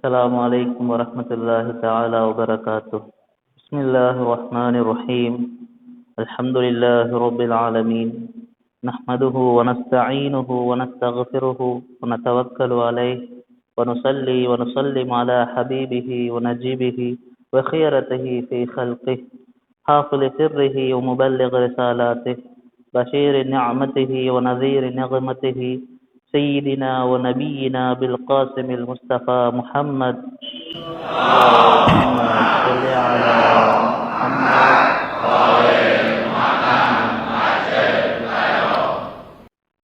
السلام عليكم ورحمة الله تعالى وبركاته. بسم الله الرحمن الرحيم. الحمد لله رب العالمين، نحمده ونستعينه ونستغفره ونتوكل عليه ونصلي ونسلم على حبيبه ونجيبه وخيرته في خلقه، حافظ سره ومبلغ رسالاته، بشير نعمته ونذير نغمته، سيدنا ونبينا بالقاسم المصطفى محمد. اللهم صل على محمد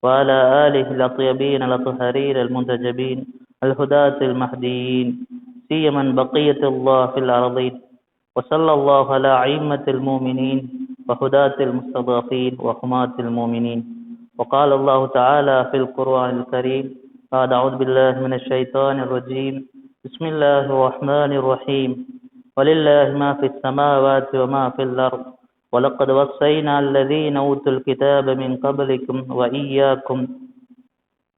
وعلى آله الأطيبين الأطهرين المنتجبين الهداة المهديين، سيما بقية الله في الأرضين. وصلى الله على أئمة المؤمنين وهداة المستضعفين وحماة المؤمنين. وقال الله تعالى في القرآن الكريم بعد أعوذ بالله من الشيطان الرجيم، بسم الله الرحمن الرحيم، ولله ما في السماوات وما في الأرض، ولقد وصينا الذين أوتوا الكتاب من قبلكم وإياكم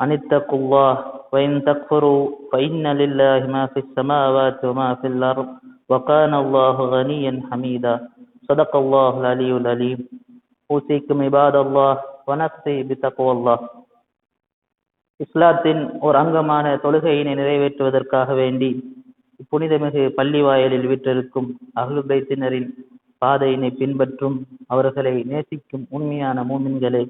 أن اتقوا الله وإن تكفروا فإن لله ما في السماوات وما في الأرض وكان الله غنيا حميدا. صدق الله العلي العليم. أوصيكم عباد الله ونفسي بتقوى الله. இஸ்லாத்தின் ஒரு அங்கமான தொழுகையினை நிறைவேற்றுவதற்காக வேண்டி புனிதமிகு பள்ளி வாயலில் வீற்றிருக்கும் அஹ்லுல் பைத்தினரின் பாதையினை பின்பற்றும் அவர்களை நேசிக்கும் உண்மையான மூமின்களே,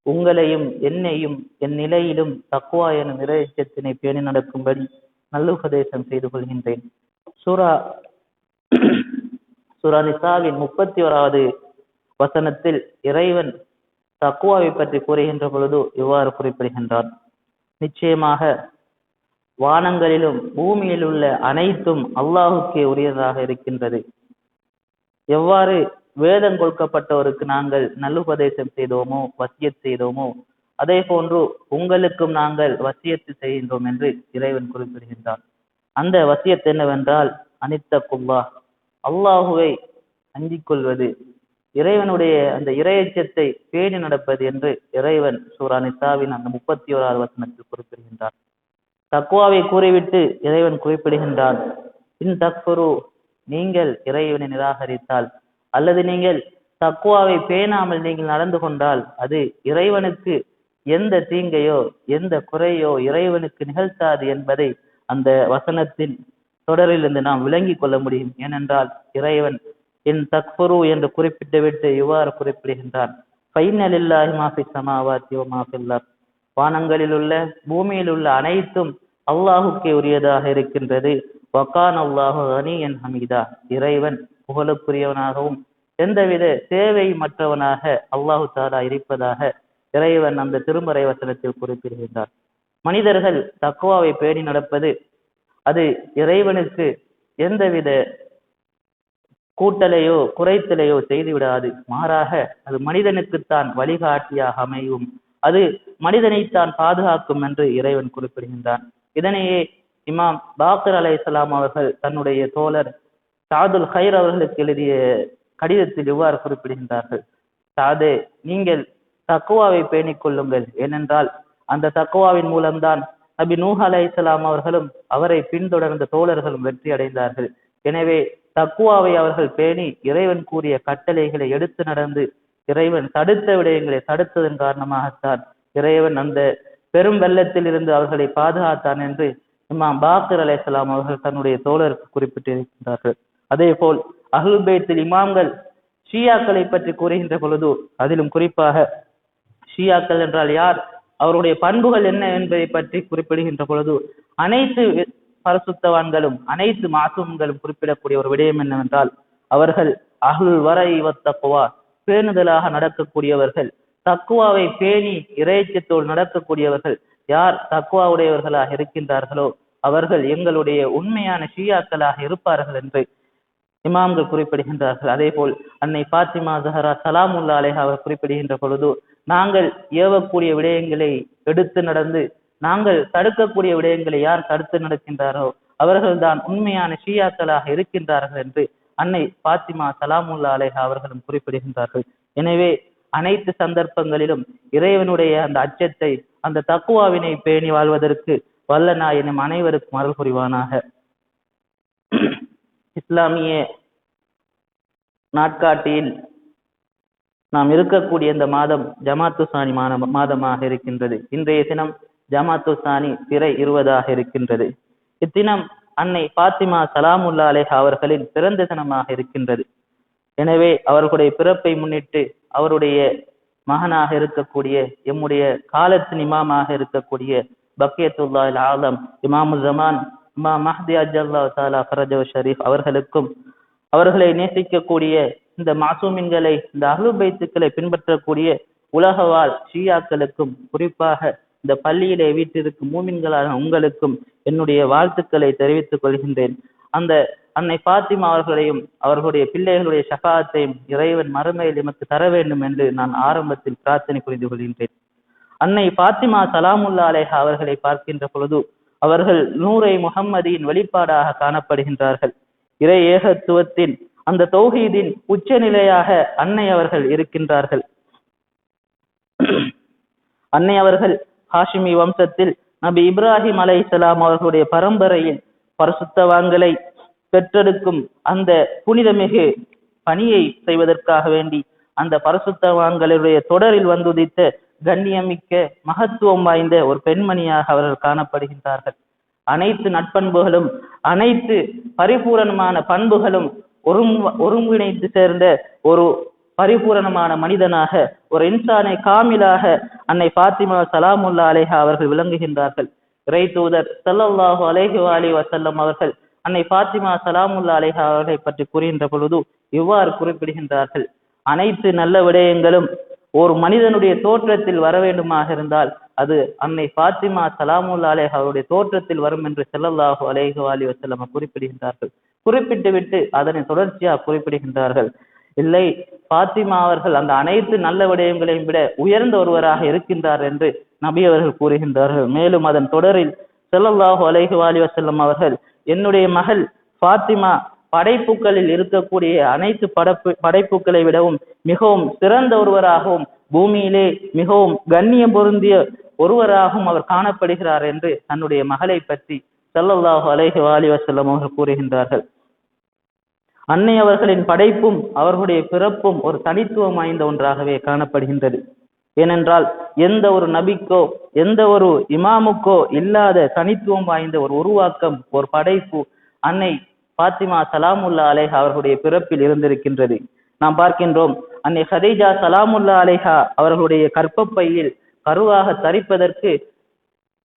உங்களையும் என்னையும் என் நிலையிலும் தக்வா எனும் இறையச்சத்தினை பேணி நடக்கும்படி நல்லுபதேசம் செய்து கொள்கின்றேன். சூரா நிசாவின் 31வது வசனத்தில் இறைவன் தக்வாவை பற்றி கூறுகின்ற பொழுது இவ்வாறு குறிப்பிடுகின்றான்: நிச்சயமாக வானங்களிலும் பூமியில் உள்ள அனைத்தும் அல்லாஹுக்கே உரியதாக இருக்கின்றது. எவ்வாறு வேதம் கொடுக்கப்பட்டவருக்கு நாங்கள் நல்லுபதேசம் செய்தோமோ, வசியத் செய்தோமோ, அதே போன்று உங்களுக்கும் நாங்கள் வசியத்து செய்கின்றோம் என்று இறைவன் குறிப்பிடுகின்றான். அந்த வசியத் என்னவென்றால் அனித்தகுல்லாஹ், அல்லாஹுவை அஞ்சிக் கொள்வது, இறைவனுடைய அந்த இறையச்சத்தை பேணி நடப்பது என்று இறைவன் சூரா நிசாவின் அந்த 31வது வசனத்தில் குறிப்பிடுகின்றார். தக்வாவை கூறிவிட்டு இறைவன் குறிப்பிடுகின்றான், இன் தக்ஃபுரு, நீங்கள் இறைவனை நிராகரித்தால் அல்லது நீங்கள் தக்வாவை பேணாமல் நீங்கள் நடந்து கொண்டால் அது இறைவனுக்கு எந்த தீங்கையோ எந்த குறையோ இறைவனுக்கு நிகழ்த்தாது என்பதை அந்த வசனத்தின் தொடரிலிருந்து நாம் விளங்கி கொள்ள முடியும். ஏனென்றால் இறைவன் இன் தக்ஃபுரு என்று குறிப்பிட்டுவிட்டு இவ்வாறு குறிப்பிடுகின்றான், ஃபைன்ன லில்லாஹி மா ஃபிஸ் ஸமாவாத்தி வ மா ஃபில் அர்த், வானங்களில் உள்ள பூமியில் உள்ள அனைத்தும் அல்லாஹுக்கே உரியதாக இருக்கின்றது. வகான அல்லாஹு கனியன் ஹமீதா, இறைவன் புகழுக்குரியவனாகவும் எந்தவித தேவை மற்றவனாக அல்லாஹு தஆலா இருப்பதாக இறைவன் அந்த திருமறை வசனத்தில் குறிப்பிடுகின்றார். மனிதர்கள் தக்வாவை பேணி நடப்பது அது இறைவனுக்கு எந்தவித கூட்டலையோ குறைத்தலையோ செய்துவிடாது. மாறாக அது மனிதனுக்குத்தான் வழிகாட்டியாக அமையும், அது மனிதனைத்தான் பாதுகாக்கும் என்று இறைவன் குறிப்பிடுகின்றான். இதனையே இமாம் பாக்கர் அலைஹிஸ்ஸலாம் அவர்கள் தன்னுடைய தோழர் சாதுல் ஹைர் அவர்களுக்கு எழுதிய கடிதத்தில் இவ்வாறு குறிப்பிடுகின்றார்கள்: சாதே, நீங்கள் தக்வாவை பேணிக் கொள்ளுங்கள். ஏனென்றால் அந்த தக்வாவின் மூலம்தான் நபி நூஹ் அலைஹிஸ்ஸலாம் அவர்களும் அவரை பின்தொடர்ந்த தோழர்களும் வெற்றி அடைந்தார்கள். எனவே தக்வாவை அவர்கள் பேணி இறைவன் கூறிய கட்டளைகளை எடுத்து நடந்து இறைவன் தடுத்த விடயங்களை தடுத்ததன் காரணமாகத்தான் இறைவன் அந்த பெரும் வெள்ளத்தில் இருந்து அவர்களை பாதுகாத்தான் என்று இமாம் பாக்கர் அலைஹிஸ்ஸலாம் அவர்கள் தன்னுடைய தோழருக்கு குறிப்பிட்டிருக்கின்றார்கள். அதே போல் அஹ்லுல் பைத்தில் இமாம்கள் ஷியாக்களை பற்றி கூறுகின்ற பொழுது அதிலும் குறிப்பாக ஷியாக்கள் என்றால் யார், அவருடைய பண்புகள் என்ன என்பதை பற்றி குறிப்பிடுகின்ற பொழுது அனைத்து பரிசுத்தவான்களும் அனைத்து மாசூம்களும் குறிப்பிடக்கூடிய ஒரு விடயம் என்னவென்றால் அவர்கள் அஹ்லுல் வரை வத் தக்வா, பேணுதலாக நடக்கக்கூடியவர்கள், தக்வாவை பேணி இறையச்சத்தோடு நடக்கக்கூடியவர்கள். யார் தக்வா உடையவர்களாக இருக்கின்றார்களோ அவர்கள் எங்களுடைய உண்மையான ஷியாக்களாக இருப்பார்கள் என்று இமாம்கள் குறிப்பிடுகின்றார்கள். அதே போல் அன்னை பாத்திமா ஜஹரா சலாமுல்லா அலைஹா அவர் குறிப்பிடுகின்ற பொழுது நாங்கள் ஏவக்கூடிய விடயங்களை எடுத்து நடந்து நாங்கள் தடுக்கக்கூடிய விடயங்களை யார் தடுத்து நடக்கின்றாரோ அவர்கள்தான் உண்மையான ஷியாக்களாக இருக்கின்றார்கள் என்று அன்னை பாத்திமா சலாமுல்லா அலைஹா அவர்களும் குறிப்பிடுகின்றார்கள். எனவே அனைத்து சந்தர்ப்பங்களிலும் இறைவனுடைய அந்த அச்சத்தை அந்த தக்குவாவினை பேணி வாழ்வதற்கு வல்ல நாயனும் அனைவருக்கும் அருள் புரிவானாக. இஸ்லாமிய நாட்காட்டியில் நாம் இருக்கக்கூடிய இந்த மாதம் ஜமாத்து சானி மாதமாக இருக்கின்றது. இன்றைய தினம் ஜமாத்து சானி பிறை 20 இருக்கின்றது. இத்தினம் அன்னை பாத்திமா சலாமுல்லா அலைஹா அவர்களின் பிறந்த தினமாக இருக்கின்றது. எனவே அவர்களுடைய பிறப்பை முன்னிட்டு அவருடைய மகனாக இருக்கக்கூடிய எம்முடைய காலத்தின் இமாமாக இருக்கக்கூடிய பக்கியத்துல்லாஹில் ஆலம் இமாமுல் ஜமான் இமாம் மஹ்தி அஜ்ஜல்லாஹு தஆலா ஃபரஜஹு ஷரீஃப் அவர்களுக்கும் அவர்களை நேசிக்கக்கூடிய இந்த மாசூமின்களை, இந்த அஹ்லுல் பைத்துக்களை பின்பற்றக்கூடிய உலகவாழ் ஷியாக்களுக்கும், குறிப்பாக இந்த பள்ளியிலே வீட்டிற்கும் மூமின்களான உங்களுக்கும் என்னுடைய வாழ்த்துக்களை தெரிவித்துக் கொள்கின்றேன். அந்த அன்னை பாத்திமா அவர்களையும் அவர்களுடைய பிள்ளைகளுடைய ஷஃபாஅத்தையும் இறைவன் மறுமையில் எமக்கு தர வேண்டும் என்று நான் ஆரம்பத்தில் பிரார்த்தனை புரிந்து கொள்கின்றேன். அன்னை பாத்திமா சலாமுல்லா அலைஹா அவர்களை பார்க்கின்ற பொழுது அவர்கள் நூரை முஹம்மதியின் வெளிப்பாடாக காணப்படுகின்றார்கள். இறை ஏகத்துவத்தின் அந்த தௌஹீதின் உச்ச நிலையாக அன்னை அவர்கள் இருக்கின்றார்கள். அன்னை அவர்கள் ஹாஷிமி வம்சத்தில் நபி இப்ராஹிம் அலைஹிஸ்ஸலாம் அவர்களுடைய பரம்பரையில் பரிசுத்தவான்களை பெற்றெடுக்கும் அந்த புனிதமிகு பணியை செய்வதற்காக வேண்டி அந்த பரிசுத்தவான்களுடைய தொடரில் வந்துதித்த கண்ணியமிக்க மகத்துவம் வாய்ந்த ஒரு பெண்மணியாக அவர்கள் காணப்படுகின்றார்கள். அனைத்து நட்பண்புகளும் அனைத்து பரிபூரணமான பண்புகளும் ஒருங்கிணைத்து சேர்ந்த ஒரு பரிபூரணமான மனிதனாக, ஒரு இன்சானை காமிலாக அன்னை பாத்திமா சலாமுல்லா அலைஹா அவர்கள் விளங்குகின்றார்கள். இறை தூதர் ஸல்லல்லாஹு அலைஹி வஸல்லம் அவர்கள் அன்னை பாத்திமா சலாமுல்லா அலைஹா அவர்களை பற்றி கூறுகின்ற பொழுது இவ்வாறு குறிப்பிடுகின்றார்கள்: அனைத்து நல்ல விடயங்களும் ஒரு மனிதனுடைய தோற்றத்தில் வர வேண்டுமாக இருந்தால் அது அன்னை பாத்திமா சலாமுல்லா அலைஹா அவருடைய தோற்றத்தில் வரும் என்று ஸல்லல்லாஹு அலைஹி வஸல்லம் குறிப்பிடுகின்றார்கள். குறிப்பிட்டு விட்டு அதனை தொடர்ச்சியாக குறிப்பிடுகின்றார்கள், இல்லை, பாத்திமா அவர்கள் அந்த அனைத்து நல்ல விடயங்களையும் விட உயர்ந்த ஒருவராக இருக்கின்றார் என்று நபி அவர்கள் கூறுகின்றார்கள். மேலும் அதன் தொடரில் ஸல்லல்லாஹு அலைஹி வஸல்லம் அவர்கள், என்னுடைய மகள் பாத்திமா படைப்புகளில் இருக்கக்கூடிய அனைத்து படைப்புகளை விடவும் மிகவும் சிறந்த ஒருவராகவும் பூமியிலே மிகவும் கண்ணியம் பொருந்திய ஒருவராகவும் அவர் காணப்படுகிறார் என்று தன்னுடைய மகளை பற்றி ஸல்லல்லாஹு அலைஹி வஸல்லம் அவர்கள் கூறுகின்றார்கள். அன்னை அவர்களின் படைப்பும் அவர்களுடைய பிறப்பும் ஒரு தனித்துவம் வாய்ந்த ஒன்றாகவே காணப்படுகின்றது. ஏனென்றால் எந்த ஒரு நபிக்கோ எந்த ஒரு இமாமுக்கோ இல்லாத தனித்துவம் வாய்ந்த ஒரு உருவாக்கம், ஒரு படைப்பு அன்னை பாத்திமா சலாமுல்லா அலைஹா அவர்களுடைய பிறப்பில் இருந்திருக்கின்றது. நாம் பார்க்கின்றோம், அன்னை ஹதீஜா சலாமுல்லா அலைஹா அவர்களுடைய கர்ப்பப்பையில் கருவாக தரிப்பதற்கு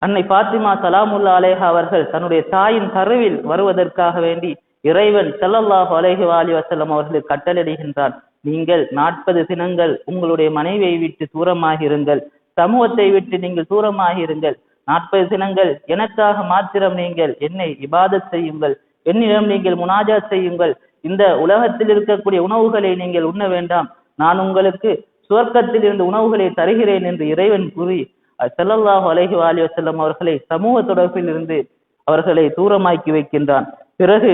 அன்னை பாத்திமா சலாமுல்லா அலைஹா அவர்கள் தன்னுடைய தாயின் கருவில் வருவதற்காக வேண்டி இறைவன் ஸல்லல்லாஹு அலைஹி வஸல்லம் அவர்களுக்கு கட்டளையிடுகின்றான், நீங்கள் 40 தினங்கள் உங்களுடைய மனைவியை விட்டு தூரமாகிருங்கள், சமூகத்தை விட்டு நீங்கள் தூரமாகிருங்கள், 40 தினங்கள் எனக்காக மாத்திரம் நீங்கள் என்னை இபாதத் செய்யுங்கள், என்னிடம் நீங்கள் முனாஜாத் செய்யுங்கள், இந்த உலகத்தில் இருக்கக்கூடிய உணவுகளை நீங்கள் உண்ண வேண்டாம், நான் உங்களுக்கு சுவர்க்கத்தில் இருந்து உணவுகளை தருகிறேன் என்று இறைவன் கூறி ஸல்லல்லாஹு அலைஹி வஸல்லம் அவர்களை சமூக தொடர்பில் இருந்து அவர்களை தூரமாக்கி வைக்கின்றான். பிறகு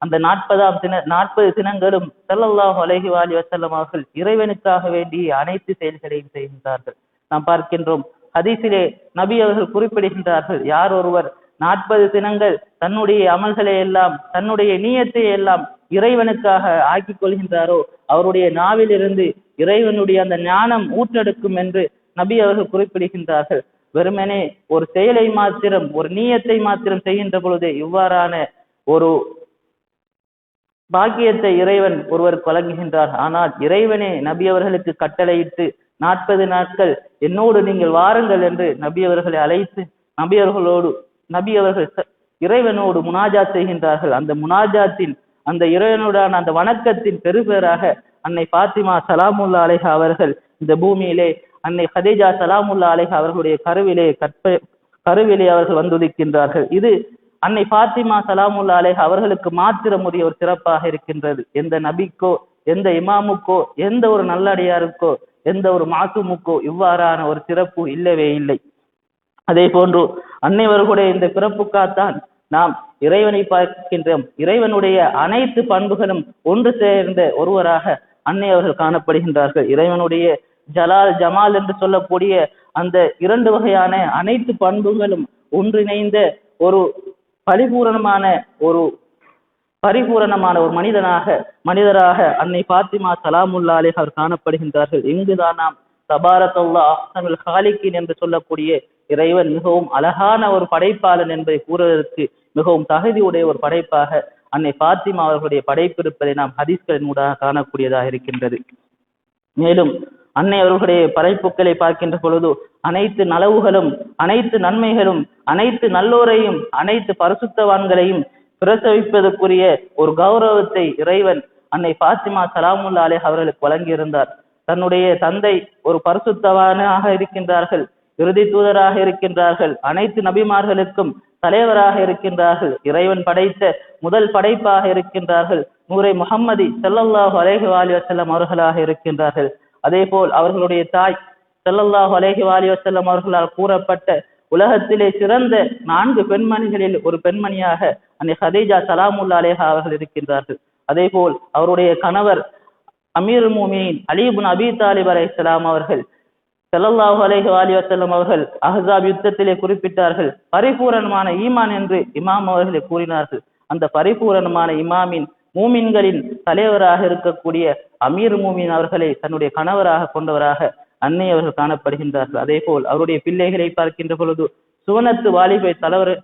அந்த 40 தினங்களும் ஸல்லல்லாஹு அலைஹி வஸல்லம் அவர்கள் இறைவனுக்காக வேண்டி அனைத்து செயல்களையும் செய்கின்றார்கள். நாம் பார்க்கின்றோம், ஹதீஸிலே நபி அவர்கள் குறிப்பிடுகின்றார்கள், யார் ஒருவர் 40 தினங்கள் தன்னுடைய அமல்களை எல்லாம் தன்னுடைய நியத்தை எல்லாம் இறைவனுக்காக ஆக்கிக் கொள்கின்றாரோ அவருடைய நாவில் இருந்து இறைவனுடைய அந்த ஞானம் ஊற்றெடுக்கும் என்று நபி அவர்கள் குறிப்பிடுகின்றார்கள். வெறுமனே ஒரு செயலை மாத்திரம், ஒரு நியத்தை மாத்திரம் செய்கின்ற பொழுது இவ்வாறான ஒரு பாக்கியத்தை இறைவன் ஒருவருக்கு வழங்குகின்றார். ஆனால் இறைவனே நபி அவர்களுக்கு கட்டளையிட்டு 40 நாட்கள் என்னோடு நீங்கள் வாருங்கள் என்று நபி அவர்களை அழைத்து நபி அவர்கள் இறைவனோடு முனாஜாத் செய்கின்றார்கள். அந்த முனாஜாத்தின் அந்த இறைவனுடான அந்த வணக்கத்தின் பெருபேராக அன்னை பாத்திமா சலாமுல்லா அலைஹா அவர்கள் இந்த பூமியிலே அன்னை ஹதீஜா சலாமுல்லா அலைஹா அவர்களுடைய கருவிலே அவர்கள் வந்துதிக்கின்றார்கள். இது அன்னை பாத்திமா சலாமுல்லா அலைஹா அவர்களுக்கு மாத்திரமுடைய ஒரு சிறப்பாக இருக்கின்றது. எந்த நபிக்கோ எந்த இமாமுக்கோ எந்த ஒரு நல்லடியாருக்கோ எந்த ஒரு மாசூமுக்கோ இவ்வாறான ஒரு சிறப்பு இல்லவே இல்லை. அதே போன்று அன்னைவர்களுடைய இந்த பிறப்புக்காத்தான் நாம் இறைவனை பார்க்கின்றோம். இறைவனுடைய அனைத்து பண்புகளும் ஒன்று சேர்ந்த ஒருவராக அன்னை அவர்கள் காணப்படுகின்றார்கள். இறைவனுடைய ஜலால் ஜமால் என்று சொல்லக்கூடிய அந்த 2 வகையான அனைத்து பண்புகளும் ஒன்றிணைந்த ஒரு பரிபூரணமான ஒரு மனிதராக அன்னை பாத்திமா சலாமுல்லா அலைஹா அவர் காணப்படுகின்றார்கள். இங்குதான் நாம் தபாரக்கல்லாஹ் அஹ்ஸனுல் காலிகீன் என்று சொல்லக்கூடிய இறைவன் மிகவும் அழகான ஒரு படைப்பாளன் என்பதை கூறுவதற்கு மிகவும் தகுதி உடைய ஒரு படைப்பாக அன்னை பாத்திமா அவர்களுடைய படைப்பு இருப்பதை நாம் ஹதீஸ்களின் ஊடாக காணக்கூடியதாக இருக்கின்றது. மேலும் அன்னை அவர்களுடைய படைப்புகளை பார்க்கின்ற பொழுது அனைத்து நலவுகளும், அனைத்து நன்மைகளும், அனைத்து நல்லோரையும், அனைத்து பரிசுத்தவான்களையும் பிரசவிப்பதற்குரிய ஒரு கௌரவத்தை இறைவன் அன்னை பாத்திமா சலாமுல்லா அலைஹா அவர்களுக்கு வழங்கியிருந்தார். தன்னுடைய தந்தை ஒரு பரிசுத்தவானாக இருக்கின்றார்கள், இறுதி தூதராக இருக்கின்றார்கள், அனைத்து நபிமார்களுக்கும் தலைவராக இருக்கின்றார்கள், இறைவன் படைத்த முதல் படைப்பாக இருக்கின்றார்கள், நூரை முஹம்மதி ஸல்லல்லாஹு அலைஹி வஸல்லம் அவர்களாக இருக்கின்றார்கள். அதே போல் அவர்களுடைய தாய் ஸல்லல்லாஹு அலைஹி வஸல்லம் அவர்களால் கூறப்பட்ட உலகத்திலே சிறந்த 4 பெண்மணிகளில் ஒரு பெண்மணியாக அன்னை ஹதீஜா சலாமுல்லா அலைஹா அவர்கள் இருக்கின்றார்கள். அதே போல் அவருடைய கணவர் அமீருல் முஃமினீன் அலி இப்னு அபீ தாலிப் அலைஹிஸ்ஸலாம் அவர்கள் ஸல்லல்லாஹு அலைஹி வஸல்லம் அவர்கள் அஹ்ஸாப் யுத்தத்திலே குறிப்பிட்டார்கள், பரிபூரணமான ஈமான் என்று இமாம் அவர்களை கூறினார்கள். அந்த பரிபூரணமான இமாமின் மூமின்களின் தலைவராக இருக்கக்கூடிய அமீர் மூமின் அவர்களை தன்னுடைய கணவராக கொண்டவராக அன்னை அவர்கள் காணப்படுகின்றார்கள். அதே போல் அவருடைய பிள்ளைகளை பார்க்கின்ற பொழுது சுவனத்து வாலிபை